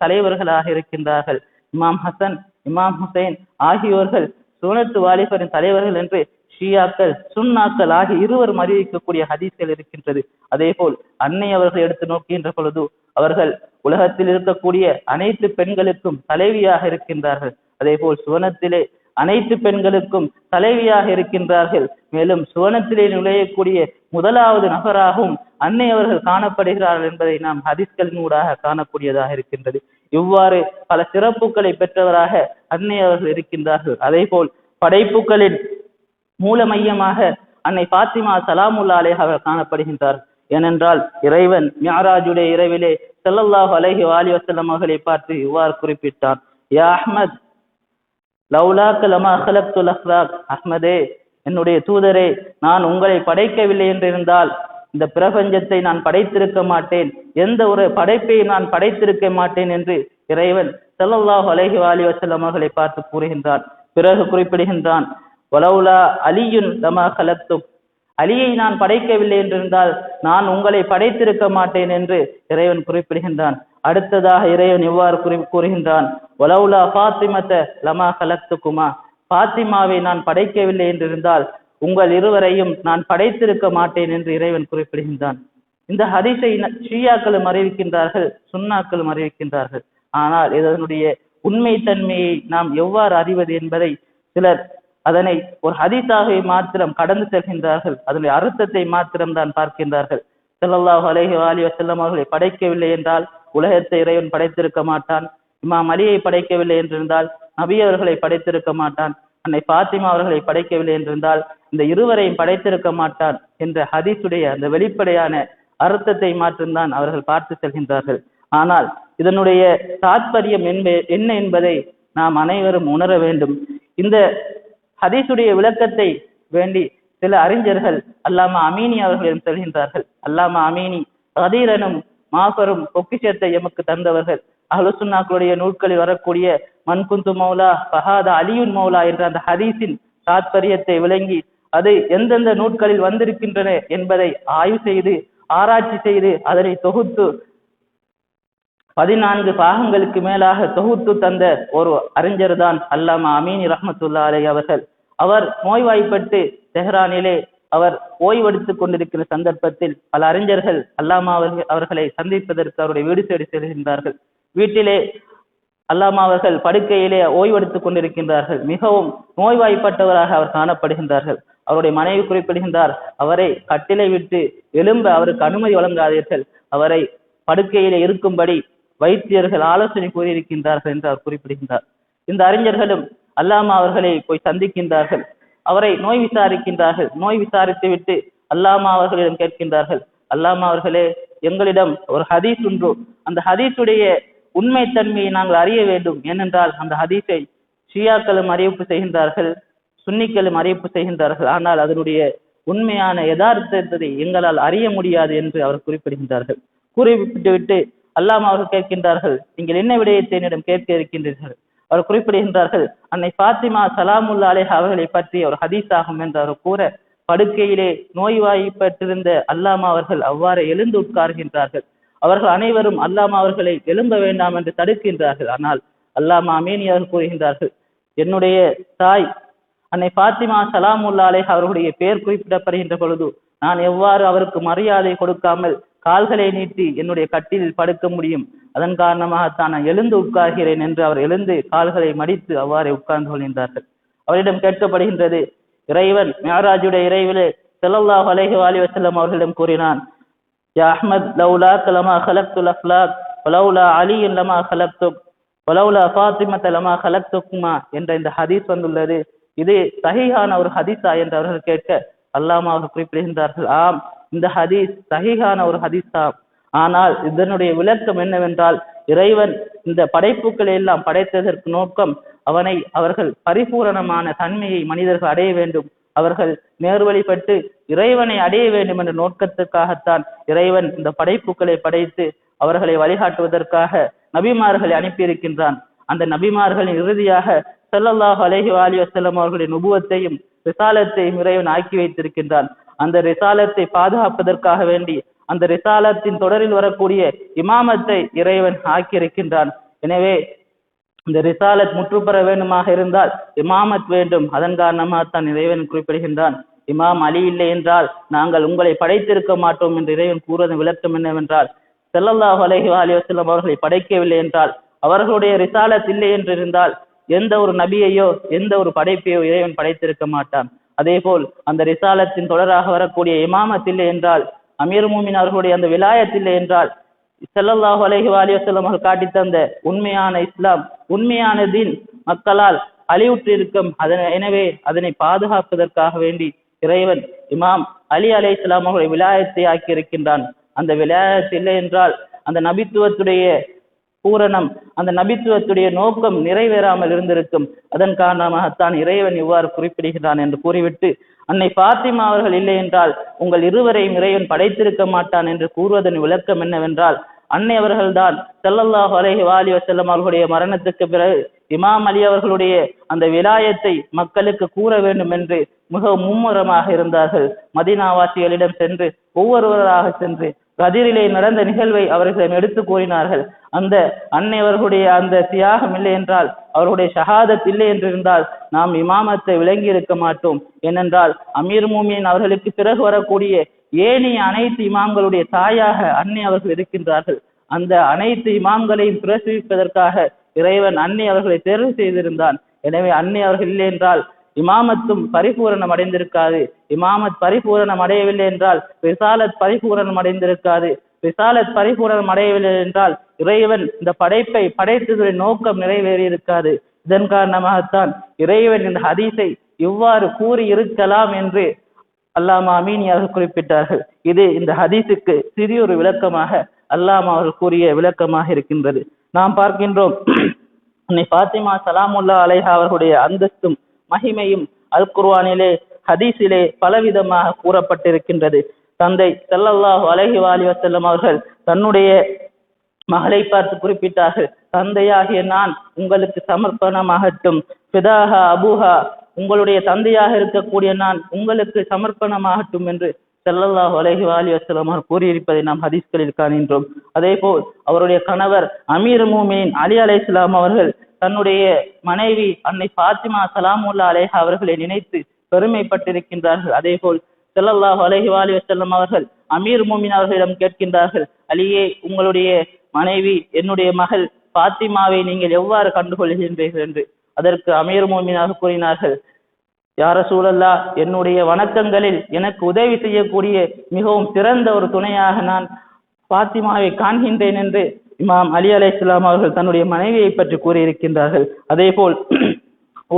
தலைவர்களாக இருக்கின்றார்கள். இமாம் ஹசன், இமாம் ஹுசைன் ஆகியோர்கள் சுவனத்து வாலிபரின் தலைவர்கள் என்று ஷியாக்கள், சுன்னாக்கள் ஆகிய இருவரும் அறிவிக்கக்கூடிய ஹதீஸ்கள் இருக்கின்றது. அதே போல் அன்னை அவர்கள் எடுத்து நோக்கின்ற பொழுது அவர்கள் உலகத்தில் இருக்கக்கூடிய அனைத்து பெண்களுக்கும் தலைவியாக இருக்கின்றார்கள். அதே போல் சுவனத்திலே அனைத்து பெண்களுக்கும் தலைவியாக இருக்கின்றார்கள். மேலும் சுவனத்திலே நுழையக்கூடிய முதலாவது நபராகவும் அன்னை அவர்கள் காணப்படுகிறார்கள் என்பதை நாம் ஹதீஸ்களின் ஊடாக காணக்கூடியதாக இருக்கின்றது. இவ்வாறு பல சிறப்புகளை பெற்றவராக அன்னை அவர்கள் இருக்கின்றார்கள். அதே போல் படைப்புகளின் மூல மையமாக அன்னை பாத்திமா சலாமுல்லா அலைஹா அவர்கள் காணப்படுகின்றார். ஏனென்றால் இறைவன் மிஅராஜுடைய இரவிலே ஸல்லல்லாஹு அலைஹி வஸல்லம் அவர்களை பார்த்து இவ்வாறு குறிப்பிட்டார், யா அஹ்மத் லௌலாக லமா ஹலக்துல் அஃப்லாக், அஹ்மதே என்னுடைய தூதரே, நான் உங்களை படைக்கவில்லை என்றிருந்தால் இந்த பிரபஞ்சத்தை நான் படைத்திருக்க மாட்டேன், எந்த ஒரு படைப்பை நான் படைத்திருக்க மாட்டேன் என்று இறைவன் ஸல்லல்லாஹு அலைஹி வஸல்லம் அவர்களை பார்த்து கூறுகின்றான். பிறகு குறிப்பிடுகின்றான், வலௌலா அலியுன் லமா ஹலக்துக், அலியை நான் படைக்கவில்லை என்றிருந்தால் நான் உங்களை படைத்திருக்க மாட்டேன் என்று இறைவன் குறிப்பிடுகின்றான். அடுத்ததாக இறைவன் இவ்வாறு கூறுகின்றான், வலௌலா ஃபாத்திமத லமா ஹலக்துகுமா, ஃபாத்திமாவை நான் படைக்கவில்லை என்றிருந்தால் உங்கள் இருவரையும் நான் படைத்திருக்க மாட்டேன் என்று இறைவன் குறிப்பிடுகின்றான். இந்த ஹதீஸை ஷியாக்களும் அறிவிக்கின்றார்கள், சுன்னாக்களும் அறிவிக்கின்றார்கள். ஆனால் இதனுடைய உண்மை தன்மையை நாம் எவ்வாறு அறிவது என்பதை சிலர் அதனை ஒரு ஹதீஸாக மாத்திரம் கடந்து செல்கின்றார்கள், அதனுடைய அர்த்தத்தை மாத்திரம் தான் பார்க்கின்றார்கள். ஸல்லல்லாஹு அலைஹி வஸல்லம் அவர்களை படைக்கவில்லை என்றால் உலகத்தை இறைவன் படைத்திருக்க மாட்டான், இமாம் அலியை படைக்கவில்லை என்றிருந்தால் நபி அவர்களை படைத்திருக்க மாட்டான், அன்னை பாத்திமா அவர்களை படைக்கவில்லை என்றிருந்தால் இந்த இருவரையும் படைத்திருக்க மாட்டான் என்ற ஹதீஸுடைய அந்த வெளிப்படையான அர்த்தத்தை மாற்றம்தான் அவர்கள் பார்த்து செல்கின்றார்கள். ஆனால் இதனுடைய தாத்பரியம் என்ன என்பதை நாம் அனைவரும் உணர வேண்டும். இந்த ஹதீஸுடைய விளக்கத்தை வேண்டி சில அறிஞர்கள் அல்லாமா அமீனி அவர்களிடம் செல்கின்றார்கள். அல்லாமா அமீனி கதீரனும் மாபெரும் பொக்கிஷத்தை எமக்கு தந்தவர்கள். அஹ்லுசுன்னாக்களுடைய நூல்களில் வரக்கூடிய மன்குந்து மௌலா ஃபஹாத அலியுன் மௌலா என்ற அந்த ஹதீஸின் தாத்பரியத்தை விளங்கி அது எந்தெந்த நூல்களில் வந்திருக்கின்றன என்பதை ஆய்வு செய்து ஆராய்ச்சி செய்து அதனை தொகுத்து 14 பாகங்களுக்கு மேலாக தொகுத்து தந்த ஒரு அறிஞர் தான் அல்லாமா அமீனி ரஹ்மத்துல்லாஹி அலைஹி அவர்கள். அவர் நோய்வாய்ப்பட்டு தெஹ்ரானிலே அவர் ஓய்வெடுத்துக் கொண்டிருக்கிற சந்தர்ப்பத்தில் பல அறிஞர்கள் அல்லாமா அவர்களை சந்திப்பதற்கு அவருடைய வீடு தேடி செல்கின்றார்கள். வீட்டிலே அல்லாமா அவர்கள் படுக்கையிலே ஓய்வெடுத்துக் கொண்டிருக்கின்றார்கள். மிகவும் நோய்வாய்ப்பட்டவராக அவர் காணப்படுகின்றார்கள். அவருடைய மனைவி குறிப்பிடுகின்றார், அவரை கட்டிலை விட்டு எழும்ப அவருக்கு அனுமதி வழங்காதீர்கள், அவரை படுக்கையிலே இருக்கும்படி வைத்தியர்கள் ஆலோசனை கூறியிருக்கின்றார்கள் என்று அவர் குறிப்பிடுகின்றார். இந்த அறிஞர்களும் அல்லாமா அவர்களை போய் சந்திக்கின்றார்கள், அவரை நோய் விசாரிக்கின்றார்கள். நோய் விசாரித்து விட்டு அல்லாமா அவர்களிடம் கேட்கின்றார்கள், அல்லாமா அவர்களே, எங்களிடம் ஒரு ஹதீஸ் உண்டு, அந்த ஹதீஸுடைய உண்மை தன்மையை நாங்கள் அறிய வேண்டும். ஏனென்றால் அந்த ஹதீஸை ஷியாக்களும் அறிவிப்பு செய்கின்றார்கள், சுன்னிக்களும் அறிவிப்பு செய்கின்றார்கள், ஆனால் அதனுடைய உண்மையான யதார்த்தத்தை எங்களால் அறிய முடியாது என்று அவர் குறிப்பிடுகின்றார்கள். குறிப்பிட்டு விட்டு அல்லாமா அவர்கள் கேட்கின்றார்கள், நீங்கள் என்ன விடயத்தை என்னிடம் கேட்க இருக்கின்றீர்கள்? அவர் குறிப்பிடுகின்றார்கள், அன்னை பாத்திமா சலாமுல்லா அலைஹா அவர்களை பற்றி ஒரு ஹதீஸ் ஆகும் என்று அவர் கூற, படுக்கையிலே நோய்வாய்ப்பட்டிருந்த அல்லாமா அவர்கள் அவ்வாறு எழுந்து உட்கார்கின்றார்கள். அவர்கள் அனைவரும் அல்லாமா அவர்களை எழும்ப வேண்டாம் என்று தடுக்கின்றார்கள். ஆனால் அல்லாமா அமீனி அவர்கள் கூறுகின்றார்கள், என்னுடைய தாய் அன்னை பாத்திமா சலாமுல்லா அலைஹா அவர்களுடைய பெயர் குறிப்பிடப்படுகின்ற பொழுது நான் எவ்வாறு அவருக்கு மரியாதை கொடுக்காமல் கால்களை நீட்டி என்னுடைய கட்டிலில் படுக்க முடியும்? அதன் காரணமாகத்தான் நான் எழுந்து உட்கார்கிறேன் என்று அவர் எழுந்து கால்களை மடித்து அவ்வாறே உட்கார்ந்து கொள்கின்றார்கள். அவரிடம் கேட்கப்படுகின்றது, இறைவன் மிஅராஜுடைய இறைவிலே ஸல்லல்லாஹு அலைஹி வஸல்லம் அவர்களிடம் கூறினான், யா அஹ்மத் லௌலாக லமா ஹலக்துல் அஃலாக் வலௌலா அலியின் லமா ஹலக்துக் வலௌலா ஃபாத்திமத லமா ஹலக்துக்குமா என்ற இந்த ஹதீஸ் வந்துள்ளது. இது சஹீஹான ஒரு ஹதீஸா என்று அவர்கள் கேட்க அல்லாமா அவர்கள் குறிப்பிடுகின்றார்கள், ஆம், இந்த ஹதீஸ் சஹீஹான ஒரு ஹதீஸ் தான். ஆனால் இதனுடைய விளக்கம் என்னவென்றால், இறைவன் இந்த படைப்புகளை எல்லாம் படைத்ததற்கு நோக்கம் அவர்கள் பரிபூரணமான தன்மையை மனிதர்கள் அடைய வேண்டும், அவர்கள் நேர்வழிப்பட்டு இறைவனை அடைய வேண்டும் என்ற நோக்கத்துக்காகத்தான் இறைவன் இந்த படைப்புகளை படைத்து அவர்களை வழிகாட்டுவதற்காக நபிமார்களை அனுப்பியிருக்கின்றான். அந்த நபிமார்களின் இறுதியாக ஸல்லல்லாஹு அலைஹி வஸல்லம் அவர்களுடைய நுபுவத்தையும் ரிசாலத்தையும் இறைவன் ஆக்கி வைத்திருக்கின்றான். அந்த ரிசாலத்தை பாதுகாப்பதற்காக வேண்டி அந்த ரிசாலத்தின் தொடரில் வரக்கூடிய இமாமத்தை இறைவன் ஆக்கியிருக்கின்றான். எனவே இந்த ரிசாலத் முற்றுப்பெற வேண்டுமாக இருந்தால் இமாமத் வேண்டும். அதன் காரணமாகத்தான் இறைவன் குறிப்பிடுகின்றான், இமாம் அலி இல்லை என்றால் நாங்கள் உங்களை படைத்திருக்க மாட்டோம் என்று இறைவன் கூறுவதன் விளக்கம் என்னவென்றால், ஸல்லல்லாஹு அலைஹி வஸல்லம் அவர்களை படைக்கவில்லை என்றால், அவர்களுடைய ரிசாலத் இல்லை என்றிருந்தால் எந்த ஒரு நபியையோ எந்த ஒரு படைப்பையோ இறைவன் படைத்திருக்க மாட்டான். அதே போல் அந்த ரிசாலத்தின் தொடராக வரக்கூடிய இமாமத் இல்லை என்றால், அமீர் மூமின் அவர்களுடைய அந்த விலாயத் இல்லை என்றால், ஸல்லல்லாஹு அலைஹி வஸல்லம் அவர்கள் காட்டி தந்த உண்மையான இஸ்லாம், உண்மையான தீன் மக்களால் அழிவுற்று இருக்கும். எனவே அதனை பாதுகாப்பதற்காக வேண்டி இறைவன் இமாம் அலி அலைஹிஸ்ஸலாம் அவர்களுடைய விலாயத்தை ஆக்கி இருக்கின்றான். அந்த விலாயத் இல்லை என்றால் அந்த நபித்துவத்துடைய பூரணம், அந்த நபித்துவத்துடைய நோக்கம் நிறைவேறாமல் இருந்திருக்கும். அதன் காரணமாகத்தான் இறைவன் இவ்வாறு குறிப்பிடுகிறான் என்று கூறிவிட்டு, அன்னை பாத்திமா அவர்கள் இல்லை என்றால் உங்கள் இருவரையும் இறைவன் படைத்திருக்க மாட்டான் என்று கூறுவதன் விளக்கம் என்னவென்றால், அன்னை அவர்கள்தான் ஸல்லல்லாஹு அலைஹி வஸல்லம் அவர்களுடைய மரணத்துக்கு பிறகு இமாம் அலி அவர்களுடைய அந்த விலாயத்தை மக்களுக்கு கூற வேண்டும் என்று மிகவும் மும்முரமாக இருந்தார்கள். மதீனாவாசிகளிடம் சென்று ஒவ்வொருவராக சென்று கதிரிலே நடந்த நிகழ்வை அவர்களிடம் எடுத்து கூறினார்கள். அந்த அன்னை அவர்களுடைய அந்த தியாகம் இல்லை என்றால், அவர்களுடைய ஷஹாதத் இல்லை என்றிருந்தால் நாம் இமாமத்தை விளங்கி இருக்க மாட்டோம். ஏனென்றால் அமீர் மூமின் அவர்களுக்கு பிறகு வரக்கூடிய ஏனைய அனைத்து இமாம்களுடைய தாயாக அன்னை அவர்கள் இருக்கின்றார்கள். அந்த அனைத்து இமாம்களையும் பிரசவிப்பதற்காக இறைவன் அன்னை அவர்களை தேர்வு செய்திருந்தான். எனவே அன்னை அவர்கள் இல்லை என்றால் இமாமத்தும் பரிபூரணம் அடைந்திருக்காது. இமாமத் பரிபூரணம் அடையவில்லை என்றால் ரிசாலத் பரிபூரணம் அடைந்திருக்காது. ரிசாலத் பரிபூரணம் அடையவில்லை என்றால் இறைவன் இந்த படைப்பை படைத்ததுடைய நோக்கம் நிறைவேறி இருக்காது. இதன் காரணமாகத்தான் இறைவன் இந்த ஹதீஸை இவ்வாறு கூறி இருக்கலாம் என்று அல்லாமா அமீனி அவர்கள் குறிப்பிட்டார்கள். இது இந்த ஹதீஸுக்கு சிறியொரு விளக்கமாக அல்லாமா அவர்கள் கூறிய விளக்கமாக இருக்கின்றது. நாம் பார்க்கின்றோம், அன்னை பாத்திமா சலாமுல்லா அலைஹா அவர்களுடைய அந்தஸ்தும் மகிமையும் அல் குர்ஆனிலே ஹதீஸிலே பலவிதமாக கூறப்பட்டிருக்கின்றது. தந்தை ஸல்லல்லாஹு அலைஹி வஸல்லம் அவர்கள் தன்னுடைய மகளை பார்த்து குறிப்பிட்டார்கள், தந்தையாகிய நான் உங்களுக்கு சமர்ப்பணமாகட்டும், ஃபிதாஹா அபூஹா, உங்களுடைய தந்தையாக இருக்கக்கூடிய நான் உங்களுக்கு சமர்ப்பணமாகட்டும் என்று ஸல்லல்லாஹு அலைஹி வஸல்லம் அவர்கள் கூறியிருப்பதை நாம் ஹதீஸ்களில் காண்கின்றோம். அதே போல் அவருடைய கணவர் அமீர் மூமின் அலி அலைஹிஸ்ஸலாம் அவர்கள் தன்னுடைய மனைவி அன்னை பாத்திமா சலாமுல்லா அலைஹா அவர்களை நினைத்து பெருமைப்பட்டிருக்கின்றார்கள். அதே போல் ஸல்லல்லாஹு அலைஹி வஸல்லம் அவர்கள் அமீர் மூமின் அவர்களிடம் கேட்கின்றார்கள், அலியே, உங்களுடைய மனைவி என்னுடைய மகள் பாத்திமாவை நீங்கள் எவ்வாறு கண்டுகொள்கின்றீர்கள் என்று. அதற்கு அமீர் மூமினாக கூறினார்கள், யா ரசூலல்லாஹ், என்னுடைய வணக்கங்களில் எனக்கு உதவி செய்யக்கூடிய மிகவும் சிறந்த ஒரு துணையாக நான் பாத்திமாவை காண்கின்றேன் என்று இமாம் அலி அலைஹிஸ்ஸலாம் அவர்கள் தன்னுடைய மனைவியை பற்றி கூறியிருக்கின்றார்கள். அதே போல்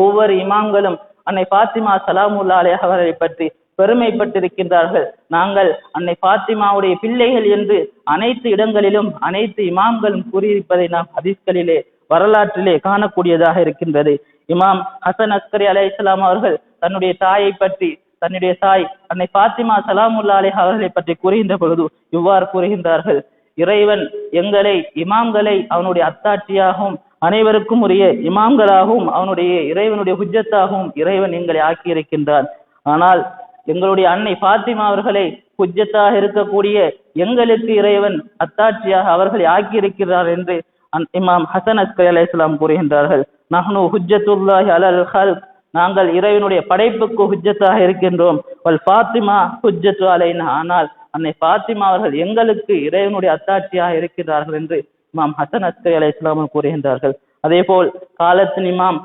ஒவ்வொரு இமாம்களும் அன்னை பாத்திமா சலாமுல்லா அலைஹா அவர்களை பற்றி பெருமைப்பட்டிருக்கின்றார்கள். நாங்கள் அன்னை பாத்திமாவுடைய பிள்ளைகள் என்று அனைத்து இடங்களிலும் அனைத்து இமாம்களும் கூறியிருப்பதை நாம் ஹதீஸ்களிலே வரலாற்றிலே காணக்கூடியதாக இருக்கின்றது. இமாம் ஹசன் அஸ்கரி அலைஹிஸ்ஸலாம் அவர்கள் தன்னுடைய தாயை பற்றி, தன்னுடைய தாய் அன்னை பாத்திமா சலாமுல்லா அலைஹா அவர்களை பற்றி கூறுகின்ற பொழுது இவ்வாறு கூறுகின்றார்கள், இறைவன் எங்களை இமாம்களை அவனுடைய அத்தாட்சியாகவும் அனைவருக்கும் உரிய இமாம்களாகவும் அவனுடைய இறைவனுடைய ஹுஜ்ஜத்தாகவும் இறைவன் எங்களை ஆக்கியிருக்கின்றான். ஆனால் எங்களுடைய அன்னை ஃபாத்திமா அவர்களை ஹுஜ்ஜத்தாக இருக்கக்கூடிய எங்களுக்கு இறைவன் அத்தாட்சியாக அவர்களை ஆக்கியிருக்கிறார் என்று இமாம் ஹசன் அஸ்கரி அலைஹிஸ்ஸலாம் கூறுகின்றார்கள். நஹ்னு ஹுஜ்ஜத்துல்லாஹி அலல் ஹல்க், நாங்கள் இறைவனுடைய படைப்புக்கு ஹுஜ்ஜத்தாக இருக்கின்றோம். வல் ஃபாத்திமா ஹுஜ்ஜத்து அலைனா, ஆனால் அன்னை ஃபாத்திமா அவர்கள் எங்களுக்கு இறைவனுடைய அத்தாட்சியாக இருக்கிறார்கள் என்று இமாம் ஹசன் அஸ்கரி அலைஹிஸ்ஸலாம் கூறுகின்றார்கள். அதே போல் காலத்தின் இமாம்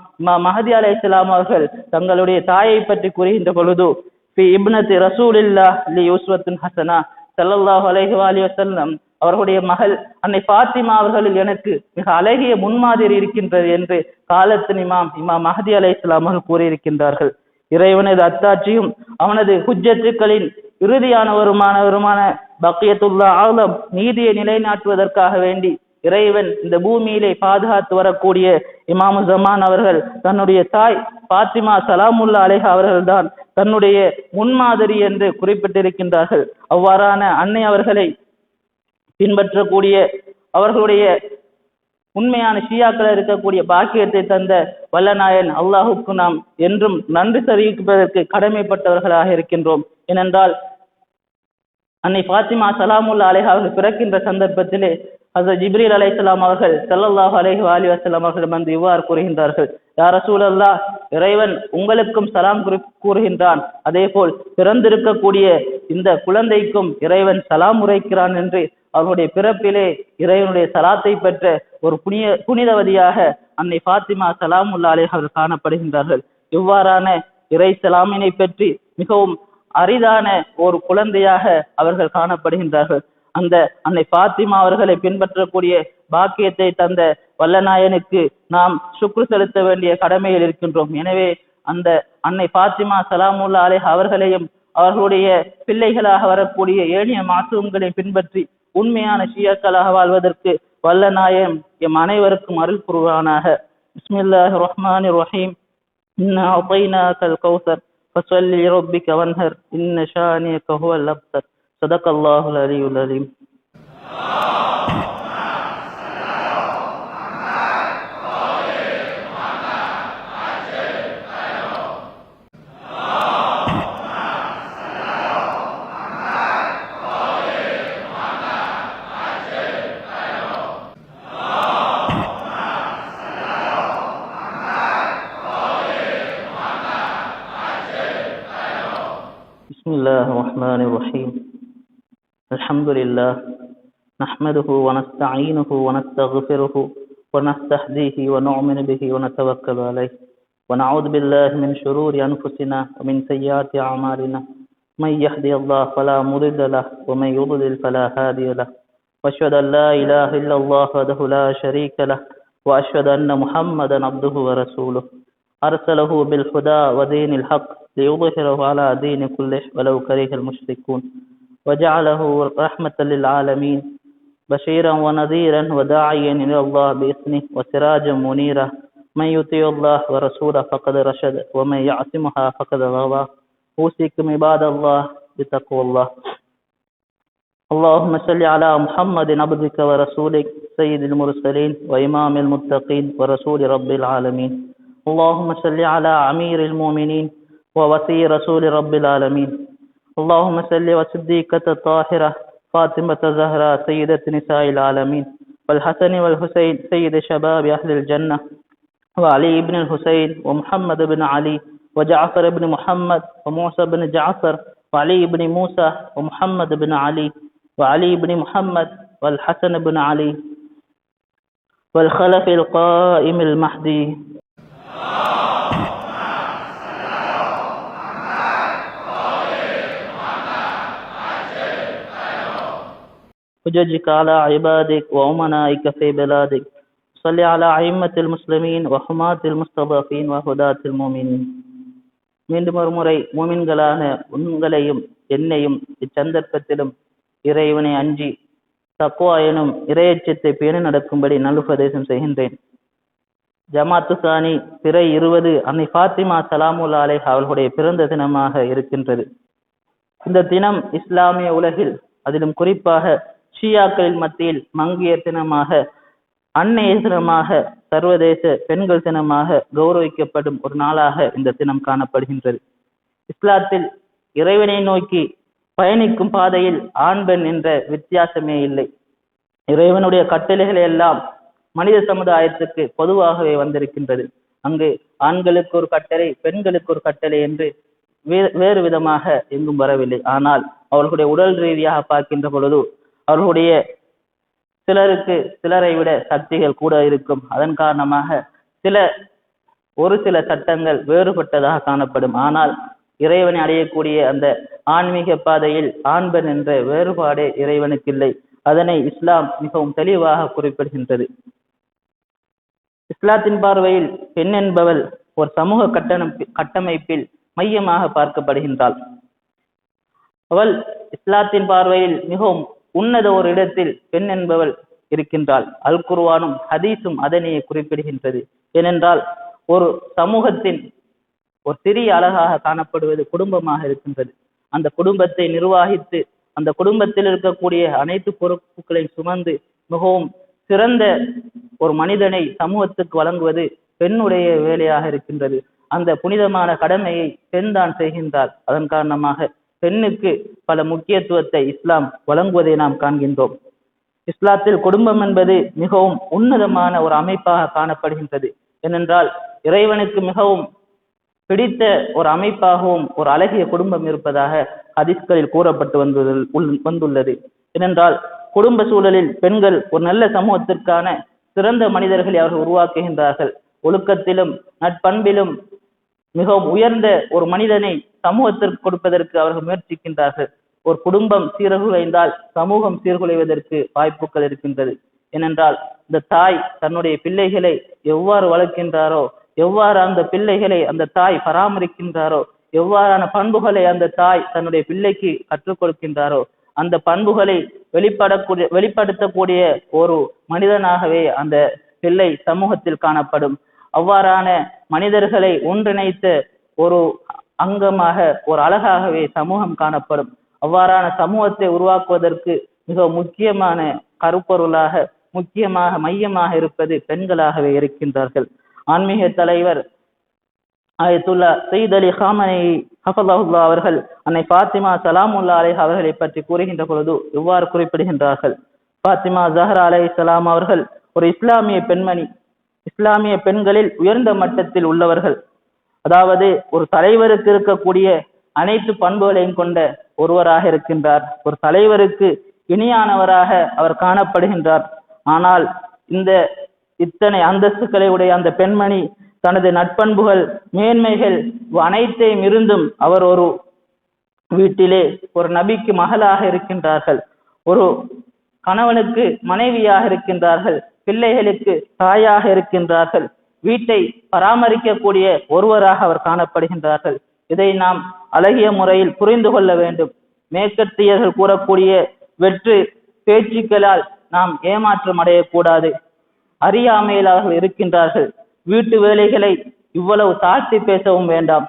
மஹதி அலைஹிஸ்ஸலாம் அவர்கள் தங்களுடைய தாயை பற்றி கூறுகின்ற பொழுது, ஃபி இப்னதி ரசூலில்லாஹ் லி உஸ்வத்துன் ஹஸனா, ஸல்லல்லாஹு அலைஹி வஸல்லம் அவர்களுடைய மகள் அன்னை ஃபாத்திமா அவர்களில் எனக்கு மிக அழகிய முன்மாதிரி இருக்கின்றது என்று காலத்தின் இமாம் மஹதி அலைஹிஸ்ஸலாம் அவர்கள் கூறியிருக்கின்றார்கள். இறைவனது அத்தாட்சியும் அவனது ஹுஜ்ஜத்துக்களின் இறுதியானவருமான பக்கியத்துல்லா ஆலம் நீதியை நிலைநாட்டுவதற்காக வேண்டி இறைவன் இந்த பூமியிலே பாதுகாத்து வரக்கூடிய இமாமு ஜமான் அவர்கள் தன்னுடைய தாய் ஃபாத்திமா சலாமுல்லா அலைஹா அவர்கள்தான் தன்னுடைய முன்மாதிரி என்று குறிப்பிட்டிருக்கின்றார்கள். அவ்வாறான அன்னை அவர்களை பின்பற்றக்கூடிய அவர்களுடைய உண்மையான ஷியாக்கள் இருக்கக்கூடிய பாக்கியத்தை தந்த வல்லநாயன் அல்லாஹுக்கு நாம் என்றும் நன்றி தெரிவிப்பதற்கு கடமைப்பட்டவர்களாக இருக்கின்றோம். ஏனென்றால் அன்னை ஃபாத்திமா சலாமுல்லா அலைஹா அவர்கள் பிறக்கின்ற சந்தர்ப்பத்திலே ஹஸரத் ஜிப்ரீல் அலைஹிஸ்ஸலாம் அவர்கள் ஸல்லல்லாஹு அலைஹி வஸல்லம் அவர்கள் வந்து இவ்வாறு கூறுகின்றார்கள், யா ரசூலல்லாஹ், இறைவன் உங்களுக்கும் சலாம் கூறுகின்றான், அதே போல் பிறந்திருக்கக்கூடிய இந்த குழந்தைக்கும் இறைவன் சலாம் உரைக்கிறான் என்று அவருடைய பிறப்பிலே இறைவனுடைய சலாத்தை பெற்ற ஒரு புனிதவதியாக அன்னை ஃபாத்திமா சலாமுல்லா அலைஹா அவர்கள் காணப்படுகின்றார்கள். இவ்வாறான இறை சலாமினை பற்றி மிகவும் அரிதான ஒரு குழந்தையாக அவர்கள் காணப்படுகின்றார்கள். அந்த அன்னை ஃபாத்திமா அவர்களை பின்பற்றக்கூடிய பாக்கியத்தை தந்த வல்லநாயனுக்கு நாம் சுக்ரு செலுத்த வேண்டிய கடமையில் இருக்கின்றோம். எனவே அந்த அன்னை ஃபாத்திமா சலாமுல்லா அலைஹா அவர்களையும் அவர்களுடைய பிள்ளைகளாக வரக்கூடிய ஏனைய மாசூம்களை பின்பற்றி உண்மையான ஷியாக்களாக வாழ்வதற்கு வல்லநாயன் எம் அனைவருக்கும் அருள் புரிவானாக. பிஸ்மில்லாஹிர் ரஹ்மானிர் ரஹீம். இன்னா அதைனாகல் கௌஸர் ஃபஸல்லி லிரப்பிக வன்ஹர் இன்ன ஷானியக ஹுவல் அப்தர். ஸதகல்லாஹுல் அலியுல் அலீம். بسم الله الرحمن الرحيم. الحمد لله نحمده ونستعينه ونستغفره ونستهديه ونؤمن به ونتوكل عليه ونعوذ بالله من شرور أنفسنا ومن سيئات أعمالنا من يهدي الله فلا مضل له ومن يضلل فلا هادي له وأشهد أن لا إله إلا الله وحده لا شريك له وأشهد أن محمدا عبده ورسوله أرسله بالهدى ودين الحق ليظهره على دين كله ولو كره المشركون وجعله رحمة للعالمين بشيرا ونذيرا وداعيا إلى الله بإذنه وسراجا منيرا من يطيع الله ورسوله فقد رشد ومن يعصمها فقد غوى. أوصيكم عباد الله بتقوى الله. اللهم صل على محمد عبدك ورسولك سيد المرسلين وإمام المتقين ورسول رب العالمين. اللهم صل على أمير المؤمنين ووصي رسول رب العالمين. اللهم صل وصديقة الطاهرة فاطمة الزهراء سيدة نساء العالمين والحسن والحسين سيد شباب أهل الجنة وعلي بن الحسين ومحمد بن علي وجعفر بن محمد وموسى بن جعفر وعلي بن موسى ومحمد بن علي وعلي بن محمد والحسن بن علي والخلف القائم المهدي. حججك على عبادك وأمنائك في بلادك. صل على أئمة المسلمين وحماة المستضعفين وهداة المؤمنين. மீண்டும் ஒரு முறை மூமின்களான உங்களையும் என்னையும் இச்சந்தர்ப்பத்திலும் இறைவனை அஞ்சி தக்வா எனும் இறையச்சத்தை பேணி நடக்கும்படி நல்லுபதேசம் செய்கின்றேன். ஜமாத்து சானி பிறை 20 அன்னை ஃபாத்திமா சலாமுல்லா அலைஹா அவர்களுடைய பிறந்த தினமாக இருக்கின்றது. இந்த தினம் இஸ்லாமிய உலகில் அதிலும் குறிப்பாக ஷியாக்களின் மத்தியில் மங்கையர் தினமாக, அன்னைய தினமாக, சர்வதேச பெண்கள் தினமாக கௌரவிக்கப்படும் ஒரு நாளாக இந்த தினம் காணப்படுகின்றது. இஸ்லாத்தில் இறைவனை நோக்கி பயணிக்கும் பாதையில் ஆண் பெண் என்ற வித்தியாசமே இல்லை. இறைவனுடைய கட்டளைகளை எல்லாம் மனித சமுதாயத்துக்கு பொதுவாகவே வந்திருக்கின்றது. அங்கு ஆண்களுக்கு ஒரு கட்டளை, பெண்களுக்கு ஒரு கட்டளை என்று வேறு விதமாக எங்கும் வரவில்லை. ஆனால் அவர்களுடைய உடல் ரீதியாக பார்க்கின்ற பொழுது அவர்களுடைய சிலருக்கு சிலரை விட சக்திகள் கூட இருக்கும். அதன் காரணமாக ஒரு சில சட்டங்கள் வேறுபட்டதாக காணப்படும். ஆனால் இறைவனை அடையக்கூடிய அந்த ஆன்மீக பாதையில் ஆண் பெண் என்ற வேறுபாடே இறைவனுக்கு இல்லை. அதனை இஸ்லாம் மிகவும் தெளிவாக குறிப்பிடுகின்றது. இஸ்லாத்தின் பார்வையில் பெண் என்பவள் ஒரு சமூக கட்டமைப்பில் மையமாக பார்க்கப்படுகின்றாள். அவள் இஸ்லாத்தின் பார்வையில் மிகவும் உன்னத ஒரு இடத்தில் பெண் என்பவள் இருக்கின்றாள். அல் குர்ஆனும் ஹதீஸும் அதனையே குறிப்பிடுகின்றது. ஏனென்றால் ஒரு சமூகத்தின் ஒரு சிறிய அழகாக காணப்படுவது குடும்பமாக இருக்கின்றது. அந்த குடும்பத்தை நிர்வாகித்து அந்த குடும்பத்தில் இருக்கக்கூடிய அனைத்து பொறுப்புகளை சுமந்து மிகவும் சிறந்த ஒரு மனிதனை சமூகத்துக்கு வழங்குவது பெண்ணுடைய வேலையாக இருக்கின்றது. அந்த புனிதமான கடமையை பெண் தான் செய்கின்றார். அதன் காரணமாக பெண்ணுக்கு பல முக்கியத்துவத்தை இஸ்லாம் வழங்குவதை நாம் காண்கின்றோம். இஸ்லாத்தில் குடும்பம் என்பது மிகவும் உன்னதமான ஒரு அமைப்பாக காணப்படுகின்றது. ஏனென்றால் இறைவனுக்கு மிகவும் பிடித்த ஒரு அமைப்பாகவும் ஒரு அழகிய குடும்பம் இருப்பதாக ஹதீஸ்களில் கூறப்பட்டு வந்துள்ளது. ஏனென்றால் குடும்ப சூழலில் பெண்கள் ஒரு நல்ல சமூகத்திற்கான சிறந்த மனிதர்களை அவர்கள் உருவாக்குகின்றார்கள். ஒழுக்கத்திலும் நட்பண்பிலும் மிகவும் உயர்ந்த ஒரு மனிதனை சமூகத்திற்கு கொடுப்பதற்கு அவர்கள் முயற்சிக்கின்றார்கள். ஒரு குடும்பம் சீர்குலைந்தால் சமூகம் சீர்குலைவதற்கு வாய்ப்புகள் இருக்கின்றது. ஏனென்றால் இந்த தாய் தன்னுடைய பிள்ளைகளை எவ்வாறு வளர்க்கின்றாரோ, எவ்வாறு அந்த பிள்ளைகளை அந்த தாய் பராமரிக்கின்றாரோ, எவ்வாறான பண்புகளை அந்த தாய் தன்னுடைய பிள்ளைக்கு கற்றுக் கொடுக்கின்றாரோ, அந்த பண்புகளை வெளிப்படுத்தக்கூடிய ஒரு மனிதனாகவே அந்த பிள்ளை சமூகத்தில் காணப்படும். அவ்வாறான மனிதர்களை ஒன்றிணைத்த ஒரு அங்கமாக ஒரு அழகாகவே சமூகம் காணப்படும். அவ்வாறான சமூகத்தை உருவாக்குவதற்கு மிக முக்கியமான கருப்பொருளாக முக்கியமாக மையமாக இருப்பது பெண்களாகவே இருக்கின்றார்கள். ஆன்மீக தலைவர் ஆயத்துல்லா சையத் அலி காமனேயி ஹஃபதஹுல்லாஹ் அவர்கள் அன்னை ஃபாத்திமா ஸலாமுல்லாஹி அலைஹா அவர்களை பற்றி கூறுகின்ற பொழுது இவ்வாறு குறிப்பிடுகின்றார்கள். ஃபாத்திமா ஸஹ்ரா அலைஹிஸ்ஸலாம் அவர்கள் ஒரு இஸ்லாமிய பெண்மணி. இஸ்லாமிய பெண்களில் உயர்ந்த மட்டத்தில் உள்ளவர்கள். அதாவது ஒரு தலைவருக்கு இருக்கக்கூடிய அனைத்து பண்புகளையும் கொண்ட ஒருவராக இருக்கின்றார். ஒரு தலைவருக்கு இனியானவராக அவர் காணப்படுகின்றார். ஆனால் இத்தனை அந்தஸ்துக்களை உடைய அந்த பெண்மணி தனது நட்பண்புகள் மேன்மைகள் அனைத்தையும் இருந்தும் அவர் ஒரு வீட்டிலே ஒரு நபிக்கு மகளாக இருக்கின்றார்கள், ஒரு கணவனுக்கு மனைவியாக இருக்கின்றார்கள், பிள்ளைகளுக்கு தாயாக இருக்கின்றார்கள், வீட்டை பராமரிக்கக்கூடிய ஒருவராக அவர் காணப்படுகின்றார்கள். இதை நாம் அழகிய முறையில் புரிந்து கொள்ள வேண்டும். மேற்கத்தியர்கள் கூறக்கூடிய வெற்று பேச்சுக்களால் நாம் ஏமாற்றம் அடையக்கூடாது. அறியாமையில் அவர்கள் இருக்கின்றார்கள். வீட்டு வேலைகளை இவ்வளவு தாழ்த்தி பேசவும் வேண்டாம்.